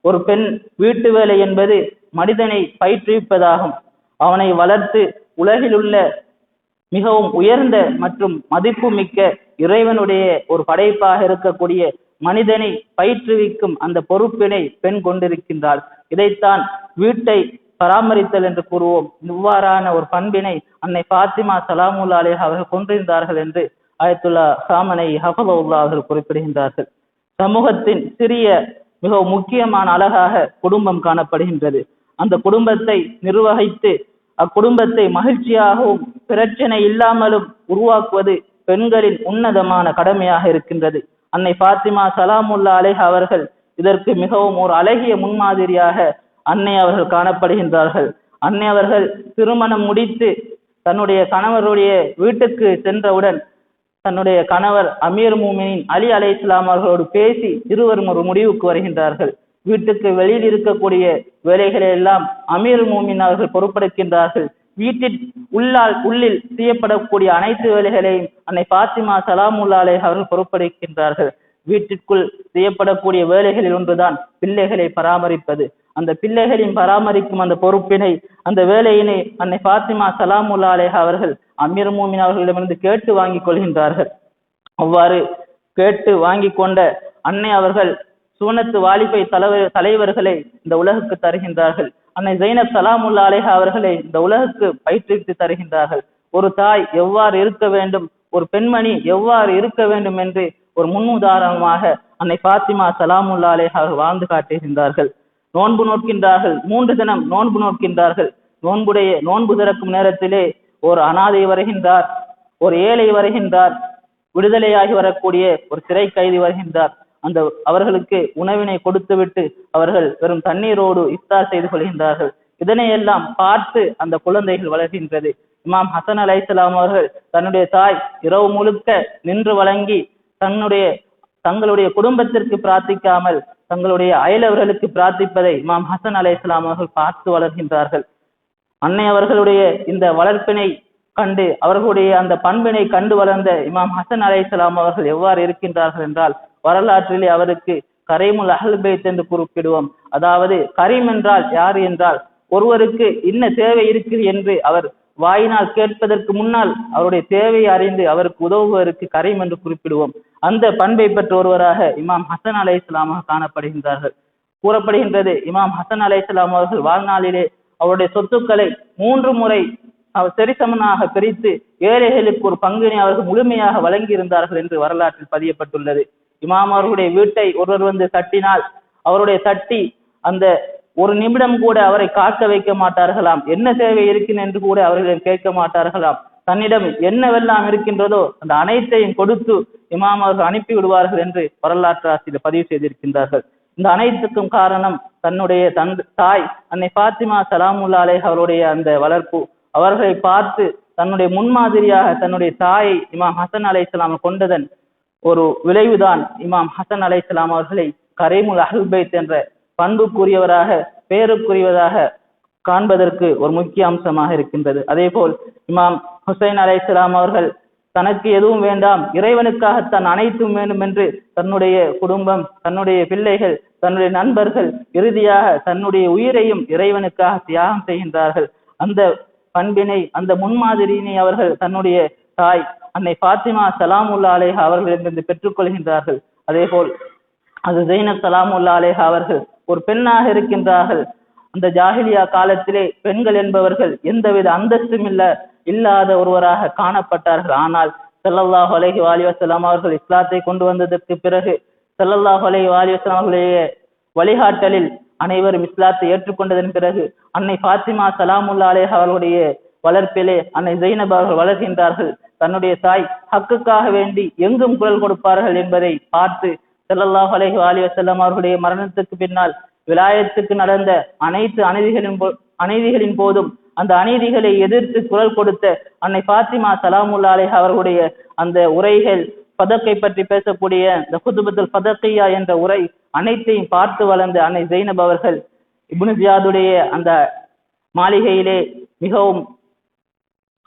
ஒரு பெண் வீட்டு வேலை என்பது மனிதனை பயிற்றுவிப்பதாகும். அவனை வளர்த்து உலகில் உள்ள மிகவும் உயர்ந்த மற்றும் மதிப்பு மிக்க இறைவனுடைய ஒரு படைப்பாக இருக்கக்கூடிய மனிதனை பயிற்றுவிக்கும் அந்த பொறுப்பினை பெண் கொண்டிருக்கின்றாள். இதைத்தான் வீட்டை பராமரித்தல் என்று கூறுவோம். இவ்வாறான ஒரு பண்பினை அன்னை ஃபாத்திமா ஸலாமுல்லாஹி அலைஹா அவர்கள் கொண்டிருந்தார்கள் என்று ஆயத்துல்லா காமனேயி ஹஃபதஹுல்லாஹ் அவர்கள் குறிப்பிடுகின்றார்கள். சமூகத்தின் சிறிய மிக முக்கியமான அழகாக குடும்பம் காணப்படுகின்றது. அந்த குடும்பத்தை நிர்வகித்து அக்குடும்பத்தை மகிழ்ச்சியாகவும் பிரச்சனை இல்லாமலும் உருவாக்குவது பெண்களின் உன்னதமான கடமையாக இருக்கின்றது. அன்னை ஃபாத்திமா ஸலாமுல்லாஹி அலைஹா அவர்கள் இதற்கு மிகவும் ஒரு அழகிய முன்மாதிரியாக அன்னை அவர்கள் காணப்படுகின்றார்கள். அன்னை அவர்கள் திருமணம் முடித்து தன்னுடைய கணவருடைய வீட்டுக்கு சென்றவுடன் தன்னுடைய கணவர் அமீர் மூமினின் அலி அலைஹிஸ்ஸலாம் அவர்களோடு பேசி இருவரும் ஒரு முடிவுக்கு வருகின்றார்கள். வீட்டுக்கு வெளியில் இருக்கக்கூடிய வேலைகளை எல்லாம் அமீர் மூமின் அவர்கள் பொறுப்பெடுக்கின்றார்கள். வீட்டில் உள்ளில் செய்யப்படக்கூடிய அனைத்து வேலைகளையும் அன்னை ஃபாத்திமா ஸலாமுல்லாஹி அலைஹா அவர்கள் பொறுப்பெடுக்கின்றார்கள். வீட்டிற்குள் செய்யப்படக்கூடிய வேலைகளில் ஒன்றுதான் பிள்ளைகளை பராமரிப்பது. அந்த பிள்ளைகளின் பராமரிக்கும் அந்த பொறுப்பினை, அந்த வேலையினை அன்னை ஃபாத்திமா ஸலாமுல்லாஹி அலைஹா அவர்கள் அமீர் மோமின் அவர்களிடமிருந்து கேட்டு வாங்கி கொள்கின்றார்கள். அவ்வாறு கேட்டு வாங்கி கொண்ட அன்னை அவர்கள் சுவனத்து வாலிபை தலைவர்களை இந்த உலகுக்கு தருகின்றார்கள். அன்னை ஜைனப் ஸலாமுல்லாஹி அலைஹா அவர்களை இந்த உலகுக்கு பயிற்றுவித்து தருகின்றார்கள். ஒரு தாய் எவ்வாறு இருக்க வேண்டும், ஒரு பெண்மணி எவ்வாறு இருக்க வேண்டும் என்று ஒரு முன்னுதாரணமாக அன்னை ஃபாத்திமா ஸலாமுல்லாஹி அலைஹா அவர்கள் வாழ்ந்து காட்டுகின்றார்கள். நோன்பு நோக்கின்றார்கள், 3 தினம் நோன்பு நோக்கின்றார்கள். நோன்பு திறக்கும் நேரத்திலே ஒரு அனாதை வருகின்றார், ஒரு ஏழை வருகின்றார், விடுதலையாகி வரக்கூடிய ஒரு சிறை கைதி வருகின்றார். அந்த அவர்களுக்கு உணவினை கொடுத்துவிட்டு அவர்கள் வெறும் தண்ணீரோடு இஃப்தார் செய்து கொள்கின்றார்கள். இதனையெல்லாம் பார்த்து அந்த குழந்தைகள் வளர்கின்றது. இமாம் ஹசன் அலைஹிஸ்ஸலாம் அவர்கள் தன்னுடைய தாய் இரவு முழுக்க நின்று வழங்கி தங்களுடைய குடும்பத்திற்கு பிரார்த்திக்காமல் தங்களுடைய அயலவர்களுக்கு பிரார்த்திப்பதை இமாம் ஹசன் அலைஹிஸ்ஸலாம் அவர்கள் பார்த்து வளர்கின்றார்கள். அன்னை அவர்களுடைய இந்த வளர்ப்பினை கண்டு, அவர்களுடைய அந்த பண்பினை கண்டு வளர்ந்த இமாம் ஹசன் அலைஹிஸ்ஸலாம் அவர்கள் எவ்வாறு இருக்கின்றார்கள் என்றால், வரலாற்றிலே அவருக்கு கரீமுல் அஹ்ல் பைத் என்று குறிப்பிடுவோம். அதாவது கரீம் என்றால் யார் என்றால், ஒருவருக்கு என்ன தேவை இருக்குது என்று அவர் வாயினால் கேட்பதற்கு முன்னால் அவருடைய தேவையை அறிந்து அவருக்கு உதவுவதற்கு கரீம் என்று குறிப்பிடுவோம். அந்த பண்பை பெற்ற ஒருவராக இமாம் ஹசன் அலைஹிஸ்ஸலாம் காணப்படுகின்றார்கள். கூறப்படுகின்றது, இமாம் ஹசன் அலைஹிஸ்ஸலாம் அவர்கள் வாழ்நாளிலே அவருடைய சொத்துக்களை 3 முறை அவர் சரிசமனாக பிரித்து ஏழைகளுக்கு ஒரு பங்கினை அவர்கள் முழுமையாக வழங்கி இருந்தார்கள் என்று வரலாற்றில் பதியப்பட்டுள்ளது. இமாம் அவர்களுடைய வீட்டை ஒருவர் வந்து தட்டினால் அவருடைய தட்டி அந்த ஒரு நிமிடம் கூட அவரை காக்க வைக்க மாட்டார்களாம். என்ன தேவை இருக்கின்ற என்று கூட அவர்களிடம் கேட்க மாட்டார்களாம். தன்னிடம் என்னவெல்லாம் இருக்கின்றதோ அந்த அனைத்தையும் கொடுத்து இமாம் அவர்கள் அனுப்பி விடுவார்கள் என்று வரலாற்று ஆசிரியர் பதிவு செய்திருக்கின்றார்கள். இந்த அனைத்துக்கும் காரணம் தன்னுடைய தாய் அன்னை ஃபாத்திமா ஸலாமுல்லாஹி அலைஹா அவருடைய அந்த வளர்ப்பு. அவர்களை பார்த்து தன்னுடைய முன்மாதிரியாக தன்னுடைய தாயை இமாம் ஹசன் அலைஹிஸ்ஸலாம் கொண்டதன் ஒரு விளைவுதான் இமாம் ஹசன் அலைஹிஸ்ஸலாம் அவர்களை கரீமுல் அஹ்ல் பைத் என்ற பண்புக்குரியவராக பேருக்குரியவராக காண்பதற்கு ஒரு முக்கிய அம்சமாக இருக்கின்றது. அதே போல் இமாம் ஹுசைன் அலைஹிஸ்ஸலாம் அவர்கள் தனக்கு எதுவும் வேண்டாம், இறைவனுக்காகத்தான் அனைத்தும் வேண்டும் என்று தன்னுடைய குடும்பம், தன்னுடைய பிள்ளைகள், தன்னுடைய நண்பர்கள், இறுதியாக தன்னுடைய உயிரையும் இறைவனுக்காக தியாகம் செய்கின்றார்கள். அந்த பண்பினை, அந்த முன்மாதிரியினை அவர்கள் தன்னுடைய தாய் அன்னை ஃபாத்திமா ஸலாமுல்லாஹி அலைஹா அவர்களிடமிருந்து பெற்றுக்கொள்கின்றார்கள். அதே போல் அது ஜைனப் ஸலாமுல்லாஹி அலைஹா அவர்கள் ஒரு பெண்ணாக இருக்கின்றார்கள். அந்த ஜாஹிலியா காலத்திலே பெண்கள் என்பவர்கள் எந்தவித அந்தஸ்தும் இல்லாத ஒருவராக காணப்பட்டார்கள். ஆனால் ஸல்லல்லாஹு அலைஹி வஸல்லம் அவர்கள் இஸ்லாத்தை கொண்டு வந்ததற்கு பிறகு ஸல்லல்லாஹு அலைஹி வஸல்லம் அவர்களுடைய வழிகாட்டலில் அனைவரும் இஸ்லாத்தை ஏற்றுக்கொண்டதன் பிறகு அன்னை ஃபாத்திமா ஸலாமுல்லாஹி அலைஹா அவர்களுடைய வளர்ப்பிலே அன்னை ஜைனப் அவர்கள் வளர்கின்றார்கள். தன்னுடைய தாய் ஹக்குக்காக வேண்டி எங்கும் குரல் கொடுப்பார்கள் என்பதை பார்த்து ஸல்லல்லாஹு அலைஹி வஸல்லம் அவர்களுடைய மரணத்துக்கு பின்னால் விலாயத்துக்கு நடந்த அனைத்து அநீதிகளின் போதும் அந்த அநீதிகளை எதிர்த்து குரல் கொடுத்த அன்னை ஃபாத்திமா ஸலாமுல்லாஹி அலைஹா அவர்களுடைய அந்த உரைகள், பதக்கை பற்றி பேசக்கூடிய இந்த குதுபத்துல் பதக்கியா என்ற உரை அனைத்தையும் பார்த்து வளர்ந்த அன்னை ஜைனப் அவர்கள் இப்னு ஜியாதுடைய அந்த மாளிகையிலே மிகவும்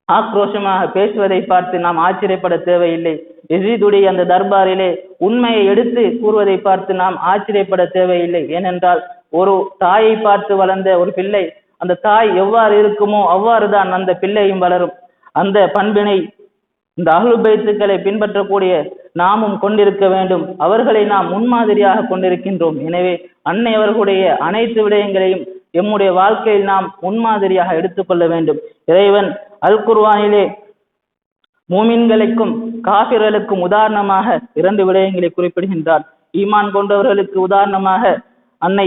ஆக்ரோஷமாக பேசுவதை பார்த்து நாம் ஆச்சரியப்பட தேவையில்லை. யசீதுடைய அந்த தர்பாரிலே உண்மையை எடுத்து கூறுவதை பார்த்து நாம் ஆச்சரியப்பட தேவையில்லை. ஏனென்றால் ஒரு தாயை பார்த்து வளர்ந்த ஒரு பிள்ளை, அந்த தாய் எவ்வாறு இருக்குமோ அவ்வாறு தான் அந்த பிள்ளையும் வளரும். அந்த பண்பினை இந்த அஹ்லுல் பைத்துக்களை பின்பற்றக்கூடிய நாமும் கொண்டிருக்க வேண்டும். அவர்களை நாம் முன்மாதிரியாக கொண்டிருக்கின்றோம். எனவே அன்னை அவர்களுடைய அனைத்து விடயங்களையும் எம்முடைய வாழ்க்கையில் நாம் முன்மாதிரியாக எடுத்துக்கொள்ள வேண்டும். இறைவன் அல் குர்ஆனிலே மூமின்களுக்கும் காஃபிர்களுக்கும் உதாரணமாக 2 விடயங்களை குறிப்பிடுகின்றார். ஈமான் கொண்டவர்களுக்கு உதாரணமாக அன்னை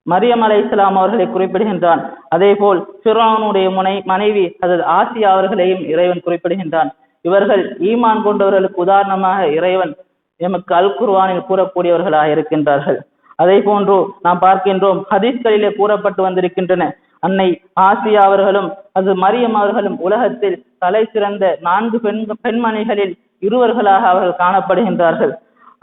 மரியம் அலைஹிஸ்ஸலாம் அவர்களை குறிப்பிடுகின்றான். அதே போல் ஃபிரௌனுடைய மனைவி ஹஜ்ரத் ஆசியா அவர்களையும் இறைவன் குறிப்பிடுகின்றான். இவர்கள் ஈமான் கொண்டவர்களுக்கு உதாரணமாக இறைவன் எமக்கு அல் குர்ஆனில் கூறக்கூடியவர்களாக இருக்கின்றார்கள். அதே போன்று நாம் பார்க்கின்றோம், ஹதீஸ்களிலே கூறப்பட்டு வந்திருக்கின்றன. அன்னை ஆசியா அவர்களும் அது மரியம் அவர்களும் உலகத்தில் தலை சிறந்த 4 பெண்மணிகளில் இருவர்களாக அவர்கள் காணப்படுகின்றார்கள்.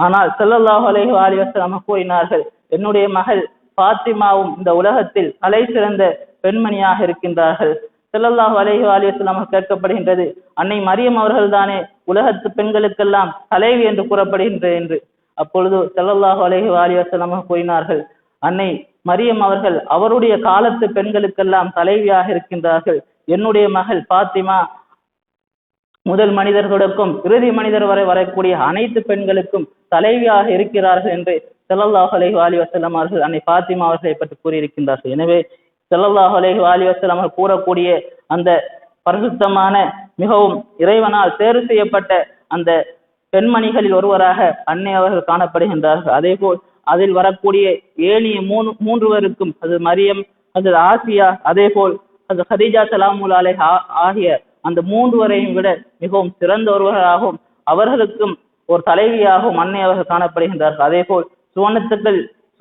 ஆனால் ஸல்லல்லாஹு அலைஹி வஸல்லம் கூறினார்கள், என்னுடைய மகள் ஃபாத்திமாவும் இந்த உலகத்தில் தலை சிறந்த பெண்மணியாக இருக்கின்றார்கள். ஸல்லல்லாஹு அலைஹி வஸல்லம் கேட்கப்படுகின்றது, அன்னை மரியம் அவர்கள் தானே உலகத்து பெண்களுக்கெல்லாம் தலைவி என்று கூறப்படுகின்றது என்று. அப்பொழுது ஸல்லல்லாஹு அலைஹி வஸல்லம் கூறினார்கள், அன்னை மரியம் அவர்கள் அவருடைய காலத்து பெண்களுக்கெல்லாம் தலைவியாக இருக்கின்றார்கள். என்னுடைய மகள் பாத்திமா முதல் மனிதர்களுக்கும் இறுதி மனிதர் வரை வரக்கூடிய அனைத்து பெண்களுக்கும் தலைவியாக இருக்கிறார்கள் என்று ஸல்லல்லாஹு அலைஹி வஸல்லம் அவர்கள் அன்னை பாத்திமா அவர்களை பற்றி கூறியிருக்கின்றார்கள். எனவே ஸல்லல்லாஹு அலைஹி வஸல்லம் அவர்கள் கூறக்கூடிய அந்த பரிசுத்தமான மிகவும் இறைவனால் தேர்வு செய்யப்பட்ட அந்த பெண்மணிகளில் ஒருவராக அன்னை அவர்கள் காணப்படுகின்றார்கள். அதே போல் அதில் வரக்கூடிய ஏனைய மூன்றுவருக்கும் அது மரியம், அது ஆசியா, அதே போல் அது ஹதீஜா ஸலாமுல்லாஹி அலைஹா ஆகிய அந்த மூன்றுவரையும் விட மிகவும் சிறந்த ஒருவராகவும் அவர்களுக்கும் ஒரு தலைவியாகவும் அன்னை அவர்கள் காணப்படுகின்றார்கள். அதே போல்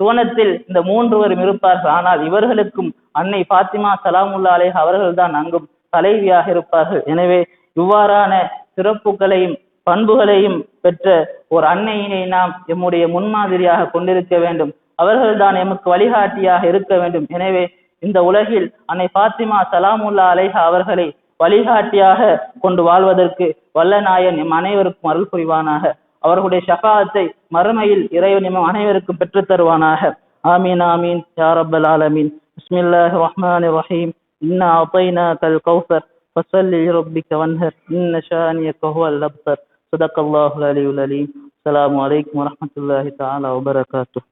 சுவனத்தில் இந்த மூன்றுவரும் இருப்பார்கள். ஆனால் இவர்களுக்கும் அன்னை பாத்திமா ஸலாமுல்லாஹி அலைஹா அவர்கள் தான் அங்கும் தலைவியாக இருப்பார்கள். எனவே இவ்வாறான சிறப்புகளையும் பண்புகளையும் பெற்ற ஒரு அன்னையினை நாம் எம்முடைய முன்மாதிரியாக கொண்டிருக்க வேண்டும். அவர்கள்தான் எமக்கு வழிகாட்டியாக இருக்க வேண்டும். எனவே இந்த உலகில் அன்னை பாத்திமா ஸலாமுல்லாஹி அலைஹா அவர்களை வழிகாட்டியாக கொண்டு வாழ்வதற்கு வல்ல நாயன் எம் அனைவருக்கும் அருள் புரிவானாக. அவர்களுடைய ஷஃபாஅத்தை மறுமையில் இறைவன் எம் அனைவருக்கும் பெற்றுத் தருவானாக. ஆமீன் ஆமீன் யா ரப்பல் ஆலமீன். பிஸ்மில்லாஹிர் ரஹ்மானிர் ரஹீம். இன்னா அதைனாகல் கௌஸர் ஃபஸல்லி லிரப்பிக வன்ஹர் இன்ன ஷானியக ஹுவல் அப்தர். ஸதகல்லாஹுல் அலியுல் அலீம். அஸ்ஸலாமு அலைக்கும் வரஹ்மத்துல்லாஹி தஆலா வபரகாத்துஹு.